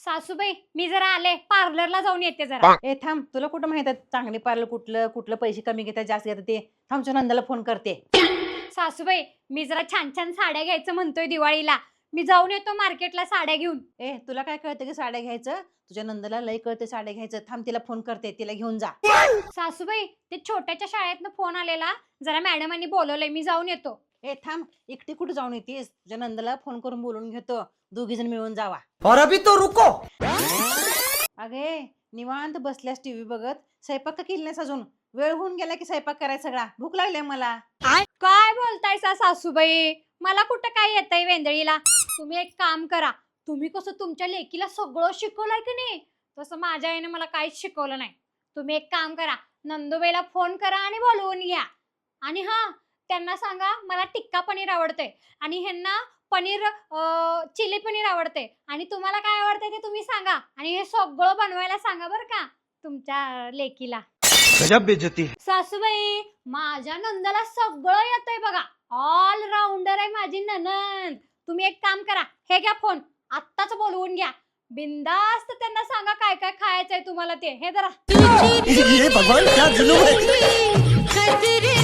सासूबाई मी जरा आले पार्लरला जाऊन येते जरा. ए थांब, तुला कुठं माहित आहे चांगली पार्लर कुठलं कुठलं पैसे कमी घेतात जास्त घेतात ते? थांब, तुझ्या नंदाला फोन करते. सासूबाई मी जरा छान छान साड्या घ्यायचं म्हणतोय दिवाळीला. मी जाऊन येतो मार्केटला साड्या घेऊन. ए तुला काय कळतं की साड्या घ्यायचं? तुझ्या नंदाला लई कळते साड्या घ्यायचं. थांब, तिला फोन करते, तिला घेऊन जा. सासूबाई ते छोट्याच्या शाळेतनं फोन आलेला, जरा मॅडमांनी बोलवलंय, मी जाऊन येतो. ए थांब, एकटी कुठे जाऊन येतीस? तुझ्या नंदाला फोन करून बोलून घेतो, दोघी जण मिळून जावा. और अभी तो रुको. अगे निवांत बसल्यास टीव्ही बघत, स्वयंपाक का केली नाहीस अजून? वेळ होऊन गेला की स्वयंपाक करायचा सगळा. भूक लागली मला. काय बोलताय सासूबाई? मला कुठं काय येतंय वेंदळीला. तुम्ही एक काम करा, तुम्ही कसं तुमच्या लेकीला सगळं शिकवलंय की नाही, तसं माझ्या आईने मला काहीच शिकवलं नाही. तुम्ही एक काम करा, नंदुबाईला फोन करा आणि बोलवून घ्या. आणि हा, त्यांना सांगा मला टिक्का पनीर आवडतंय आणि ह्यांना पनीर चिली पनीर आवडते. आणि तुम्हाला काय आवडतंय ते तुम्ही सांगा. आणि हे सगळं बनवायला सांगा बरं का तुमच्या लेकीला. गजब बेइज्जती. सासूबाई माझ्या नंदाला सगळं येतंय बघा. ऑल राऊंडर आहे माझी ननंद. तुम्ही एक काम करा, हे घ्या फोन, आत्ताच बोलवून घ्या. बिंदास्त त्यांना सांगा काय काय खायचंय तुम्हाला ते. हे जरा ये भगवान क्या जुलूम है.